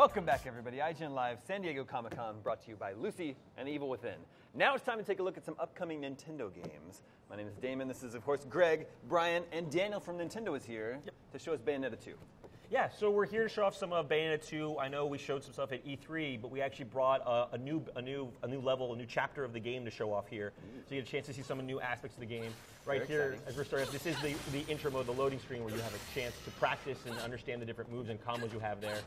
Welcome back, everybody. IGN Live, San Diego Comic-Con, brought to you by Lucy and the Evil Within. Now it's time to take a look at some upcoming Nintendo games. My name is Damon. This is, of course, Greg, Brian, and Daniel from Nintendo is here to show us Bayonetta 2. Yeah, so we're here to show off some of Bayonetta 2. I know we showed some stuff at E3, but we actually brought a new level, a new chapter of the game to show off here. So you get a chance to see some new aspects of the game. Right here, as we're starting, this is the intro mode, the loading screen, where you have a chance to practice and understand the different moves and combos you have there.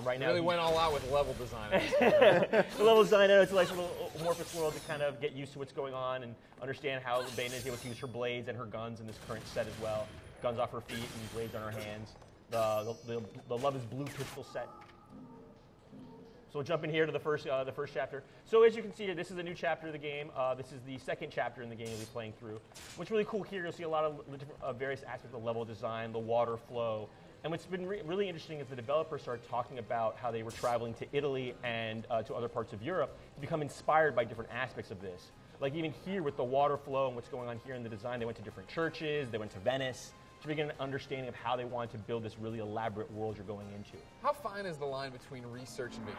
Right now, really went all out with level design. The level design, it's a nice little amorphous world to kind of get used to what's going on and understand how Bayonetta is able to use her blades and her guns in this current set as well. Guns off her feet and blades on her hands. The Love is Blue pistol set. So we'll jump in here to the first chapter. So as you can see here, this is a new chapter of the game. This is the second chapter in the game you'll be playing through. What's really cool here, you'll see a lot of various aspects of the level design, the water flow. And what's been really interesting is the developers started talking about how they were traveling to Italy and to other parts of Europe to become inspired by different aspects of this. Like even here with the water flow and what's going on here in the design, they went to different churches, they went to Venice, to get an understanding of how they wanted to build this really elaborate world you're going into. How fine is the line between research and vacation?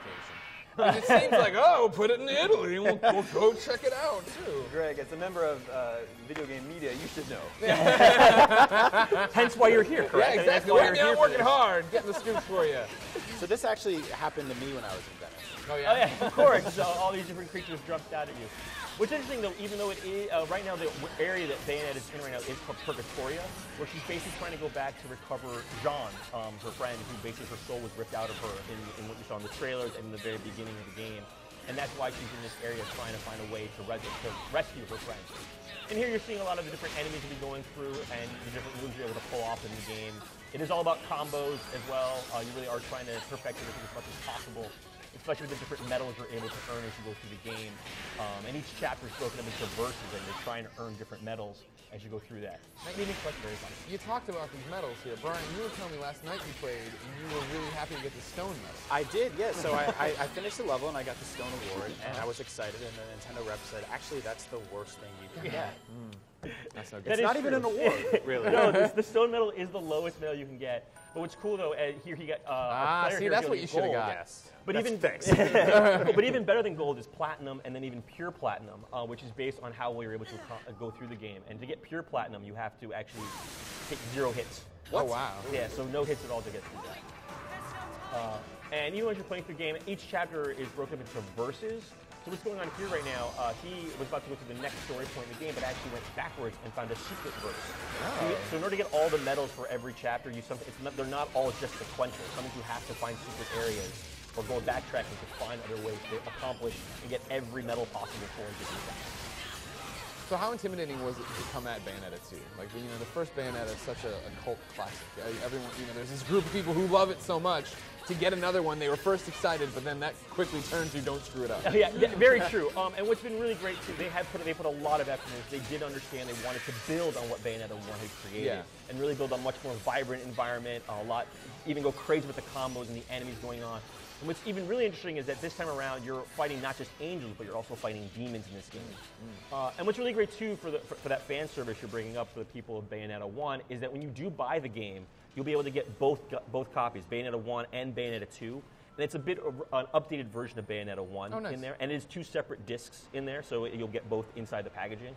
I mean, it seems like, oh, put it in Italy, we'll go check it out, too. Greg, as a member of video game media, you should know. Hence why you're here, correct? Yeah, exactly. I'm working hard, getting the scoops for you. So this actually happened to me when I was in Venice. Oh, yeah? Oh, yeah, of course. So all these different creatures jumped out at you. What's interesting, though, even though it is, right now the area that Bayonetta is in right now is called Purgatoria, where she's basically trying to go back to recover Jean, her friend, who basically her soul was ripped out of her in what you saw in the trailers and in the very beginning of the game. And that's why she's in this area trying to find a way to rescue her friend. And here you're seeing a lot of the different enemies you'll be going through and the different moves you're able to pull off in the game. It is all about combos as well. You really are trying to perfect everything as much as possible, especially with the different medals you're able to earn as you go through the game. And each chapter is broken up into verses, and you're trying to earn different medals as you go through that. Very fun. You talked about these medals here. Brian, you were telling me last night you played, and you were really happy to get the stone medal. I did, yeah. So I finished the level, and I got the stone award, and I was excited, and the Nintendo rep said, actually, that's the worst thing you can get. That's no good. It's not even an award, really. No, the stone medal is the lowest medal you can get. But what's cool, though, here he got see, that's what you should have got. Yes. But even but even better than gold is platinum, and then even pure platinum, which is based on how well you're able to go through the game. And to get pure platinum, you have to actually take 0 hits. What? Oh, wow. Yeah, so no hits at all to get through that. And even as you're playing through the game, each chapter is broken up into verses. So what's going on here right now, he was about to go to the next story point in the game, but actually went backwards and found a secret verse. Oh. So in order to get all the medals for every chapter, they're not all just sequential. Sometimes you have to find secret areas or go backtracking to find other ways to accomplish and get every medal possible for a different chapter. So how intimidating was it to come at Bayonetta 2? Like, the first Bayonetta is such a cult classic. Everyone, there's this group of people who love it so much. To get another one, they were first excited, but then that quickly turned to don't screw it up. Yeah, very true. And what's been really great too, they put a lot of effort in this. They did understand they wanted to build on what Bayonetta 1 had created, and really build a much more vibrant environment. Even go crazy with the combos and the enemies going on. And what's even really interesting is that this time around, you're fighting not just angels, but you're also fighting demons in this game. And what's really great too for that fan service you're bringing up for the people of Bayonetta 1 is that when you do buy the game, you'll be able to get both copies, Bayonetta 1 and Bayonetta 2. And it's a bit of an updated version of Bayonetta 1 in there. And it is 2 separate discs in there, so you'll get both inside the packaging.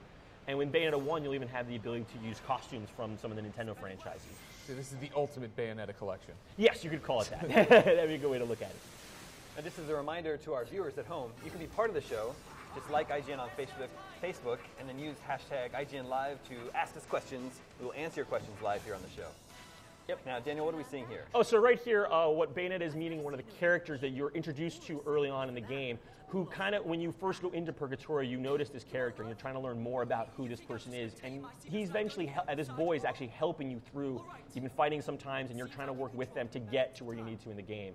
And in Bayonetta 1, you'll even have the ability to use costumes from some of the Nintendo franchises. So this is the ultimate Bayonetta collection. Yes, you could call it that. That'd be a good way to look at it. And just as a reminder to our viewers at home, you can be part of the show. Just like IGN on Facebook, and then use hashtag IGN Live to ask us questions. We will answer your questions live here on the show. Yep. Now, Daniel, what are we seeing here? Oh, so right here, what Bayonetta is meeting one of the characters that you're introduced to early on in the game, who kind of, when you first go into Purgatoria, you notice this character, and you're trying to learn more about who this person is. And he's eventually, this boy is actually helping you through. You've been fighting sometimes, and you're trying to work with them to get to where you need to in the game.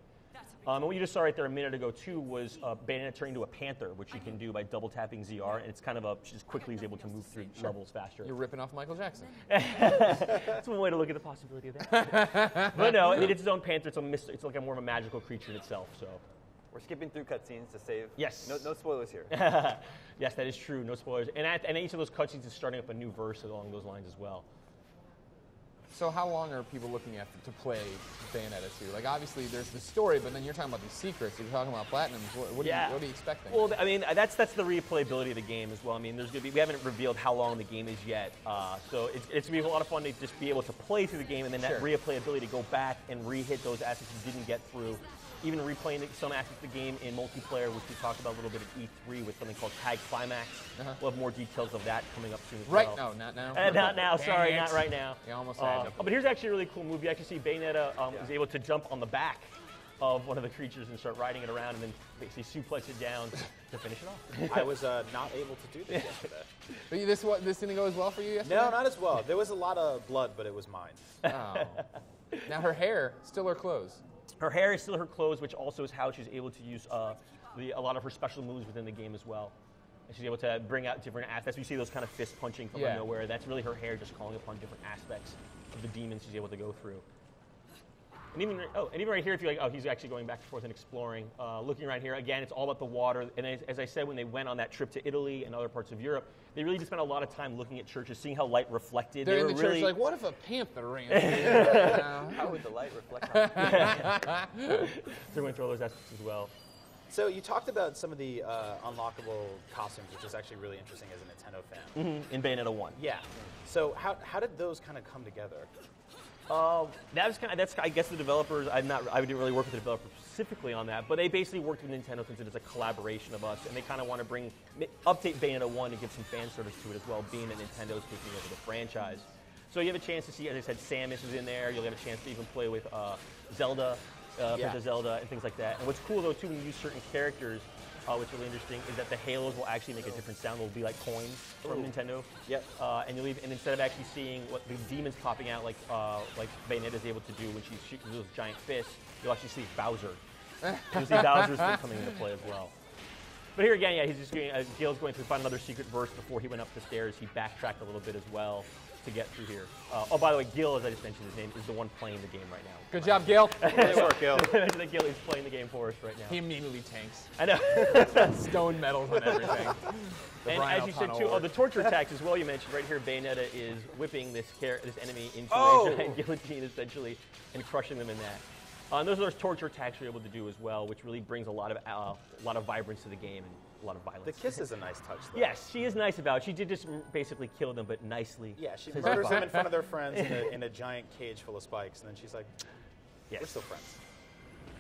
And what you just saw right there a minute ago, too, was Bayonetta turning into a panther, which you can do by double-tapping ZR, and it's kind of she just quickly is able to move through levels faster. You're ripping off Michael Jackson. That's one way to look at the possibility of that. But no, it's its own panther. It's like more of a magical creature in itself, so. We're skipping through cutscenes to save. Yes. No spoilers here. Yes, that is true. No spoilers. And each of those cutscenes is starting up a new verse along those lines as well. So how long are people looking at to play Bayonetta 2? Like, obviously, there's the story, but then you're talking about these secrets. You're talking about platinums. What are you expecting? Well, I mean, that's the replayability of the game as well. I mean, we haven't revealed how long the game is yet. So it's going to be a lot of fun to just be able to play through the game and then that replayability to go back and re-hit those assets you didn't get through. Even replaying some aspects of the game in multiplayer, which we talked about a little bit at E3 with something called Tag Climax. We'll have more details of that coming up soon as well. Right? No, not now. Not now. Sorry, not right now. You almost had to. But here's actually a really cool move. You actually see Bayonetta is able to jump on the back of one of the creatures and start riding it around and then basically suplex it down to finish it off. I was not able to do this yesterday. But this didn't go as well for you yesterday? No, not as well. There was a lot of blood, but it was mine. Oh. Now her hair, still her clothes. Her hair is still her clothes, which also is how she's able to use a lot of her special moves within the game as well. And she's able to bring out different aspects. You see those kind of fist punching from nowhere. That's really her hair just calling upon different aspects of the demons she's able to go through. And even right here, if you're like, oh, he's actually going back and forth and exploring. Looking right here, again, it's all about the water. And as I said, when they went on that trip to Italy and other parts of Europe, they really just spent a lot of time looking at churches, seeing how light reflected. They're in the church like, what if a panther ran through? How would the light reflect on it? So we went through all those aspects as well. So you talked about some of the unlockable costumes, which is actually really interesting as a Nintendo fan. In Bayonetta 1. Yeah. So how did those kind of come together? That's I guess the developers. I didn't really work with the developers specifically on that, but they basically worked with Nintendo since it is a collaboration of us, and they kind of want to update Bayonetta 1 and give some fan service to it as well, being that Nintendo's taking over the franchise. So you have a chance to see, as I said, Samus is in there. You'll have a chance to even play with Zelda, Princess Zelda, and things like that. And what's cool though too, when you use certain characters. What's really interesting is that the halos will actually make a different sound. They'll be like coins from Nintendo. Yep. And instead of actually seeing what the demons popping out like Bayonetta is able to do when she's shooting those giant fists, you'll actually see Bowser. You'll see Bowser's thing coming into play as well. But here again, he's just going. Gil's going to find another secret verse before he went up the stairs. He backtracked a little bit as well to get through here. Oh, by the way, Gil, as I just mentioned his name, is the one playing the game right now. Good job, Gil. Nice work, Gil. Gil is playing the game for us right now. He immediately tanks. I know. Stone medals on everything. And as you said too, the torture attacks as well. You mentioned right here, Bayonetta is whipping this enemy into a giant guillotine essentially, and crushing them in that. And those are those torture attacks you're able to do as well, which really brings a lot of vibrance to the game and a lot of violence. The kiss is a nice touch, though. Yes, she is nice about it. She did just basically kill them, but nicely. Yeah, she murders them in front of their friends in a giant cage full of spikes, and then she's like, we're still friends.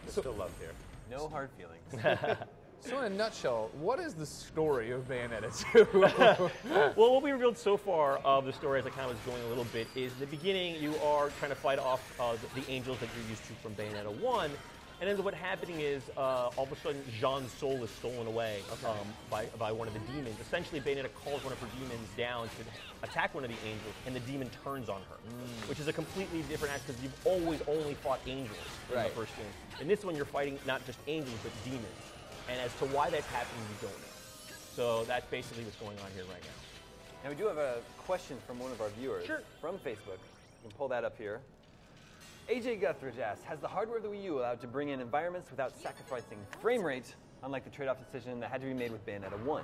There's still love here. No hard feelings. So in a nutshell, what is the story of Bayonetta 2? Well, what we revealed so far of the story, as I kind of was going a little bit, is in the beginning you are trying to fight off the angels that you're used to from Bayonetta 1. And then what's happening is, all of a sudden, Jean's soul is stolen away by one of the demons. Essentially, Bayonetta calls one of her demons down to attack one of the angels, and the demon turns on her, which is a completely different act, because you've always only fought angels in the first game. In this one, you're fighting not just angels, but demons. And as to why that's happening, we don't know. So that's basically what's going on here right now. Now, we do have a question from one of our viewers from Facebook. You can pull that up here. AJ Guthridge asks, has the hardware of the Wii U allowed to bring in environments without sacrificing frame rate, unlike the trade-off decision that had to be made with Bayonetta 1?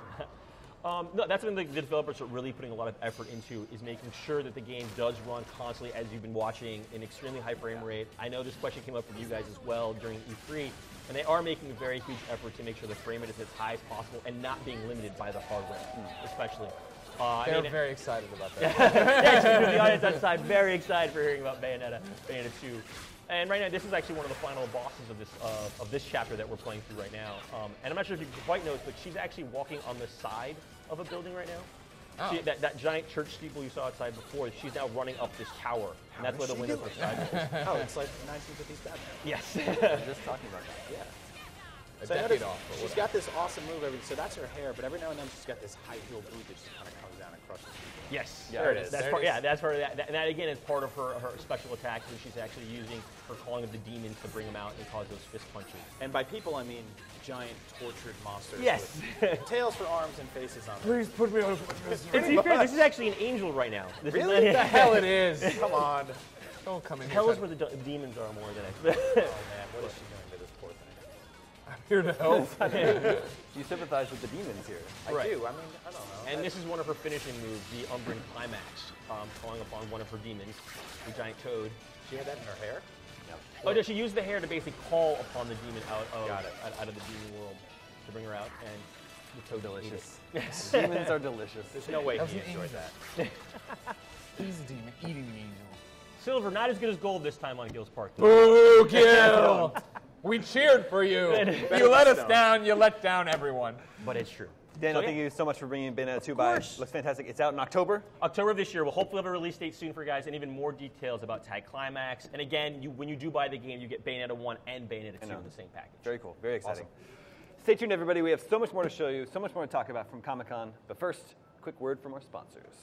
No, that's something the developers are really putting a lot of effort into, is making sure that the game does run constantly, as you've been watching, in extremely high frame rate. I know this question came up from you guys as well during E3, and they are making a very huge effort to make sure the frame rate is as high as possible and not being limited by the hardware, especially. They're very excited about that. Actually, the audience outside very excited for hearing about Bayonetta 2. And right now, this is actually one of the final bosses of this chapter that we're playing through right now. And I'm not sure if you can quite notice, but she's actually walking on the side of a building right now. Oh. See, that giant church steeple you saw outside before, she's now running up this tower. And that's where the windows are sideways. Oh, it's like 1950s Batman. Yes. We were just talking about that. Yeah. A So I decade noticed off. she's got this awesome move. So that's her hair, but every now and then she's got this high heel boot that just kind of comes down and crushes people. Yes. Yeah, there it it is. is. That's part of that. And that, again, is part of her special attacks, and she's actually using her calling of the demons to bring them out and cause those fist punches. And by people, I mean giant tortured monsters. Yes. With tails for arms and faces on them. Please put me on And to be fair, this is actually an angel right now. This is Really? not- the hell it is. Come on. Don't come in here. Hell is where the demons are more than I expect. Oh man, what is she doing to this poor thing? Here to help. You sympathize with the demons here. I Right. do. I mean, I don't know. And this is one of her finishing moves, the Umbran Climax, calling upon one of her demons, the giant toad. She had that in her hair? Oh, does she use the hair to basically call upon the demon out Got it. of the demon world to bring her out, and the toad Delicious. Yes. Demons are delicious. There's no way That was he an enjoyed angel. that. He's a demon eating the angel. Silver, not as good as gold this time on Gil's part. Boo, Gil! We cheered for you. Better You let than us Stone. down. You let down everyone. But it's true. Daniel, So, thank yeah. you so much for bringing Bayonetta 2 by. course. Looks fantastic. It's out in October. October of this year. We'll hopefully have a release date soon for you guys, and even more details about Tag Climax. And again, when you do buy the game, you get Bayonetta 1 and Bayonetta 2 in the same package. Very cool. Very exciting. Stay tuned, everybody. We have so much more to show you, so much more to talk about from Comic-Con. But first, quick word from our sponsors.